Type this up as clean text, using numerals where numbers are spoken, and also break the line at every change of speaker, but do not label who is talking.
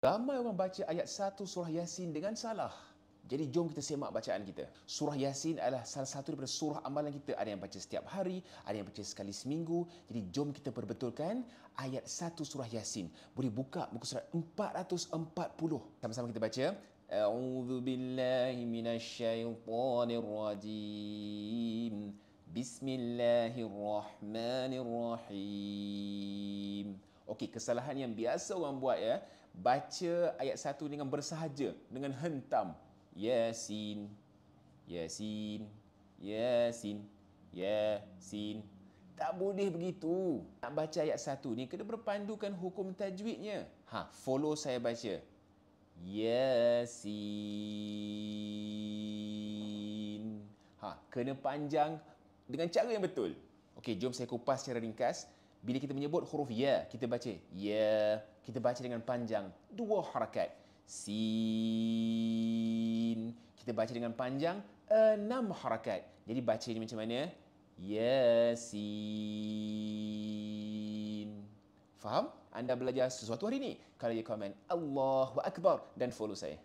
Ramai orang baca ayat 1 surah Yasin dengan salah. Jadi jom kita semak bacaan kita. Surah Yasin adalah salah satu daripada surah amalan kita. Ada yang baca setiap hari, ada yang baca sekali seminggu. Jadi jom kita perbetulkan ayat 1 surah Yasin. Boleh buka muka surat 440. Sama-sama kita baca. A'udzu billahi minasyaitonir rajim. Bismillahirrahmanirrahim. Okey, kesalahan yang biasa orang buat ya, baca ayat 1 dengan bersahaja, dengan hentam. Yasin, Yasin, Yasin, Yasin. Tak boleh begitu. Nak baca ayat 1 ni kena berpandukan hukum tajwidnya. Follow saya baca. Yasin. Kena panjang dengan cara yang betul. Okey, jom saya kupas secara ringkas. Bila kita menyebut huruf ya, kita baca ya, kita baca dengan panjang 2 harakat. Sin, kita baca dengan panjang 6 harakat. Jadi bacanya macam mana? Yasin. Faham? Anda belajar sesuatu hari ini? Kalau ya komen Allahu Akbar dan follow saya.